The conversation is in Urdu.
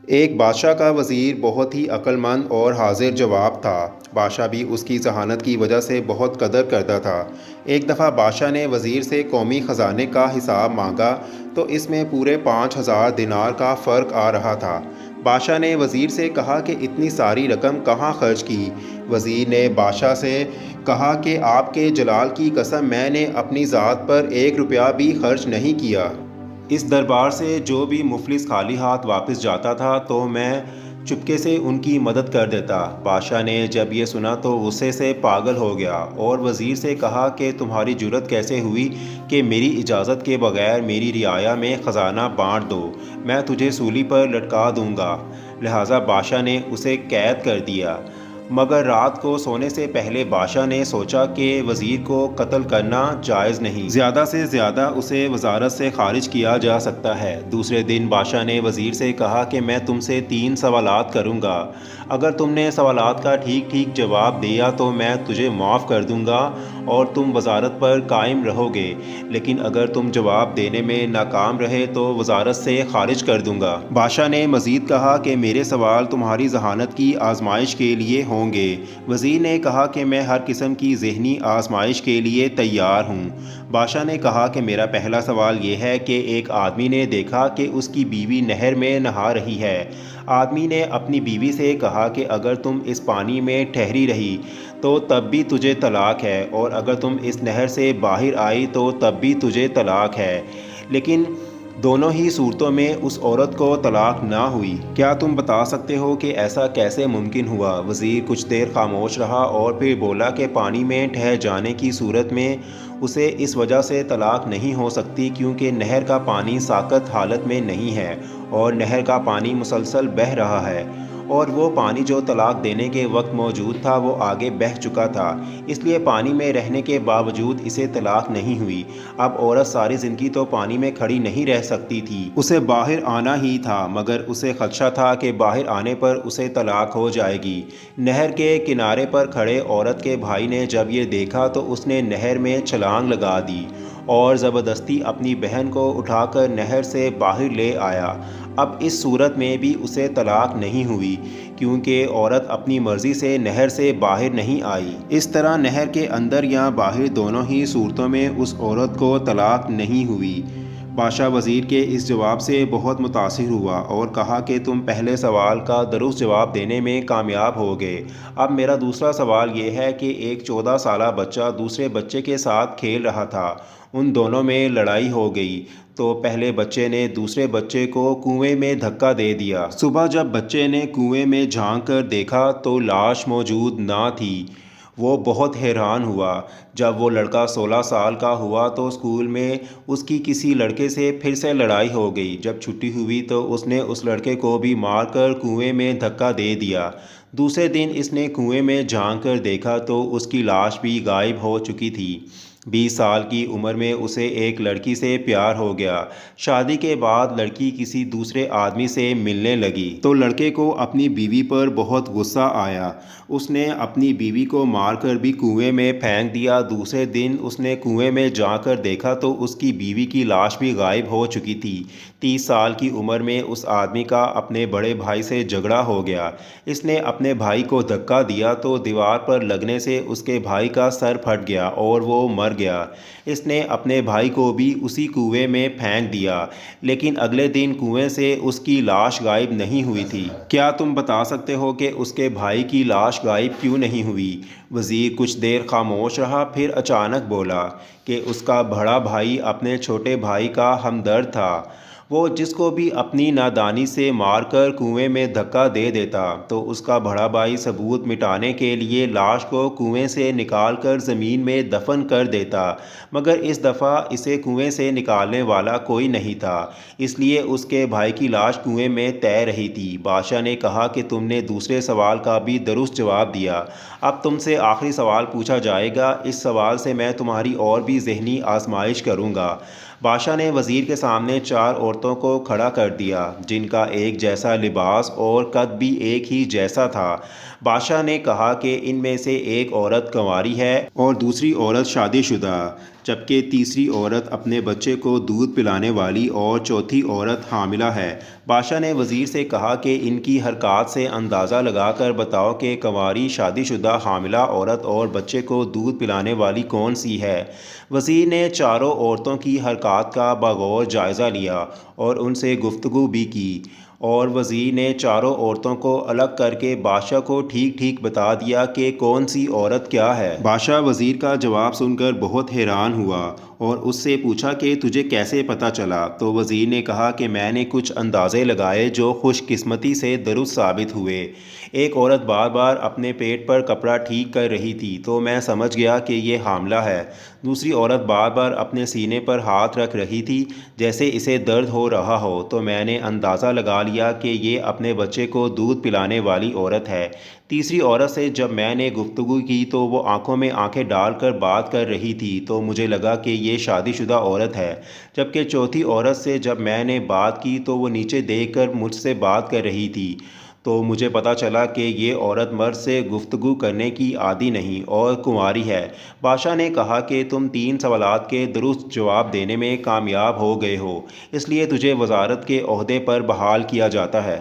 ایک بادشاہ کا وزیر بہت ہی عقل مند اور حاضر جواب تھا۔ بادشاہ بھی اس کی ذہانت کی وجہ سے بہت قدر کرتا تھا۔ ایک دفعہ بادشاہ نے وزیر سے قومی خزانے کا حساب مانگا تو اس میں پورے 5,000 دینار کا فرق آ رہا تھا۔ بادشاہ نے وزیر سے کہا کہ اتنی ساری رقم کہاں خرچ کی؟ وزیر نے بادشاہ سے کہا کہ آپ کے جلال کی قسم میں نے اپنی ذات پر 1 روپیہ بھی خرچ نہیں کیا۔ اس دربار سے جو بھی مفلس خالی ہاتھ واپس جاتا تھا تو میں چپکے سے ان کی مدد کر دیتا۔ بادشاہ نے جب یہ سنا تو غصے سے پاگل ہو گیا اور وزیر سے کہا کہ تمہاری جرت کیسے ہوئی کہ میری اجازت کے بغیر میری رعایا میں خزانہ بانٹ دو؟ میں تجھے سولی پر لٹکا دوں گا۔ لہٰذا بادشاہ نے اسے قید کر دیا۔ مگر رات کو سونے سے پہلے بادشاہ نے سوچا کہ وزیر کو قتل کرنا جائز نہیں، زیادہ سے زیادہ اسے وزارت سے خارج کیا جا سکتا ہے۔ دوسرے دن بادشاہ نے وزیر سے کہا کہ میں تم سے 3 سوالات کروں گا۔ اگر تم نے سوالات کا ٹھیک ٹھیک جواب دیا تو میں تجھے معاف کر دوں گا اور تم وزارت پر قائم رہو گے، لیکن اگر تم جواب دینے میں ناکام رہے تو وزارت سے خارج کر دوں گا۔ بادشاہ نے مزید کہا کہ میرے سوال تمہاری ذہانت کی آزمائش کے لیے ہوں گے۔ وزیر نے کہا کہ میں ہر قسم کی ذہنی آزمائش کے لیے تیار ہوں۔ بادشاہ نے کہا کہ میرا پہلا سوال یہ ہے کہ ایک آدمی نے دیکھا کہ اس کی بیوی نہر میں نہا رہی ہے۔ آدمی نے اپنی بیوی سے کہا کہ اگر تم اس پانی میں ٹھہری رہی تو تب بھی تجھے طلاق ہے، اور اگر تم اس نہر سے باہر آئی تو تب بھی تجھے طلاق ہے، لیکن دونوں ہی صورتوں میں اس عورت کو طلاق نہ ہوئی۔ کیا تم بتا سکتے ہو کہ ایسا کیسے ممکن ہوا؟ وزیر کچھ دیر خاموش رہا اور پھر بولا کہ پانی میں ٹھہر جانے کی صورت میں اسے اس وجہ سے طلاق نہیں ہو سکتی کیونکہ نہر کا پانی ساکت حالت میں نہیں ہے اور نہر کا پانی مسلسل بہہ رہا ہے، اور وہ پانی جو طلاق دینے کے وقت موجود تھا وہ آگے بہہ چکا تھا، اس لیے پانی میں رہنے کے باوجود اسے طلاق نہیں ہوئی۔ اب عورت ساری زندگی تو پانی میں کھڑی نہیں رہ سکتی تھی، اسے باہر آنا ہی تھا، مگر اسے خدشہ تھا کہ باہر آنے پر اسے طلاق ہو جائے گی۔ نہر کے کنارے پر کھڑے عورت کے بھائی نے جب یہ دیکھا تو اس نے نہر میں چھلانگ لگا دی اور زبردستی اپنی بہن کو اٹھا کر نہر سے باہر لے آیا۔ اب اس صورت میں بھی اسے طلاق نہیں ہوئی کیونکہ عورت اپنی مرضی سے نہر سے باہر نہیں آئی۔ اس طرح نہر کے اندر یا باہر دونوں ہی صورتوں میں اس عورت کو طلاق نہیں ہوئی۔ بادشاہ وزیر کے اس جواب سے بہت متاثر ہوا اور کہا کہ تم پہلے سوال کا درست جواب دینے میں کامیاب ہو گئے۔ اب میرا دوسرا سوال یہ ہے کہ ایک 14 سالہ بچہ دوسرے بچے کے ساتھ کھیل رہا تھا، ان دونوں میں لڑائی ہو گئی تو پہلے بچے نے دوسرے بچے کو کنویں میں دھکا دے دیا۔ صبح جب بچے نے کنویں میں جھانک کر دیکھا تو لاش موجود نہ تھی۔ وہ بہت حیران ہوا۔ جب وہ لڑکا 16 سال کا ہوا تو اسکول میں اس کی کسی لڑکے سے پھر سے لڑائی ہو گئی۔ جب چھٹی ہوئی تو اس نے اس لڑکے کو بھی مار کر کنویں میں دھکا دے دیا۔ دوسرے دن اس نے کنویں میں جھانک کر دیکھا تو اس کی لاش بھی غائب ہو چکی تھی۔ 20 سال کی عمر میں اسے ایک لڑکی سے پیار ہو گیا۔ شادی کے بعد لڑکی کسی دوسرے آدمی سے ملنے لگی تو لڑکے کو اپنی بیوی پر بہت غصہ آیا۔ اس نے اپنی بیوی کو مار کر بھی کنویں میں پھینک دیا۔ دوسرے دن اس نے کنویں میں جا کر دیکھا تو اس کی بیوی کی لاش بھی غائب ہو چکی تھی۔ 30 سال کی عمر میں اس آدمی کا اپنے بڑے بھائی سے جھگڑا ہو گیا۔ اس نے اپنے بھائی کو دھکا دیا تو دیوار پر لگنے سے اس کے بھائی کا سر پھٹ گیا اور وہ مر گیا۔ اس نے اپنے بھائی کو بھی اسی کنویں میں پھینک دیا، لیکن اگلے دن کنویں سے اس کی لاش غائب نہیں ہوئی تھی۔ کیا تم بتا سکتے ہو کہ اس کے بھائی کی لاش غائب کیوں نہیں ہوئی؟ وزیر کچھ دیر خاموش رہا، پھر اچانک بولا کہ اس کا بڑا بھائی اپنے چھوٹے بھائی کا ہمدرد تھا، وہ جس کو بھی اپنی نادانی سے مار کر کنویں میں دھکا دے دیتا تو اس کا بڑا بھائی ثبوت مٹانے کے لیے لاش کو کنویں سے نکال کر زمین میں دفن کر دیتا، مگر اس دفعہ اسے کنویں سے نکالنے والا کوئی نہیں تھا، اس لیے اس کے بھائی کی لاش کنویں میں تیر رہی تھی۔ بادشاہ نے کہا کہ تم نے دوسرے سوال کا بھی درست جواب دیا، اب تم سے آخری سوال پوچھا جائے گا، اس سوال سے میں تمہاری اور بھی ذہنی آزمائش کروں گا۔ بادشاہ نے وزیر کے سامنے 4 عورتوں کو کھڑا کر دیا جن کا ایک جیسا لباس اور قد بھی ایک ہی جیسا تھا۔ بادشاہ نے کہا کہ ان میں سے ایک عورت کنواری ہے اور دوسری عورت شادی شدہ۔ جبکہ تیسری عورت اپنے بچے کو دودھ پلانے والی اور چوتھی عورت حاملہ ہے۔ بادشاہ نے وزیر سے کہا کہ ان کی حرکات سے اندازہ لگا کر بتاؤ کہ کنواری شادی شدہ حاملہ عورت اور بچے کو دودھ پلانے والی کون سی ہے۔ وزیر نے چاروں عورتوں کی حرکات کا بغور جائزہ لیا اور ان سے گفتگو بھی کی، اور وزیر نے چاروں عورتوں کو الگ کر کے بادشاہ کو ٹھیک ٹھیک بتا دیا کہ کون سی عورت کیا ہے۔ بادشاہ وزیر کا جواب سن کر بہت حیران ہوا اور اس سے پوچھا کہ تجھے کیسے پتہ چلا؟ تو وزیر نے کہا کہ میں نے کچھ اندازے لگائے جو خوش قسمتی سے درست ثابت ہوئے۔ ایک عورت بار بار اپنے پیٹ پر کپڑا ٹھیک کر رہی تھی تو میں سمجھ گیا کہ یہ حاملہ ہے۔ دوسری عورت بار بار اپنے سینے پر ہاتھ رکھ رہی تھی جیسے اسے درد ہو رہا ہو تو میں نے اندازہ لگا لیا کہ یہ اپنے بچے کو دودھ پلانے والی عورت ہے۔ تیسری عورت سے جب میں نے گفتگو کی تو وہ آنکھوں میں آنکھیں ڈال کر بات کر رہی تھی تو مجھے لگا کہ یہ شادی شدہ عورت ہے۔ جبکہ چوتھی عورت سے جب میں نے بات کی تو وہ نیچے دیکھ کر مجھ سے بات کر رہی تھی تو مجھے پتہ چلا کہ یہ عورت مرد سے گفتگو کرنے کی عادی نہیں اور کنواری ہے۔ بادشاہ نے کہا کہ تم 3 سوالات کے درست جواب دینے میں کامیاب ہو گئے ہو، اس لیے تجھے وزارت کے عہدے پر بحال کیا جاتا ہے۔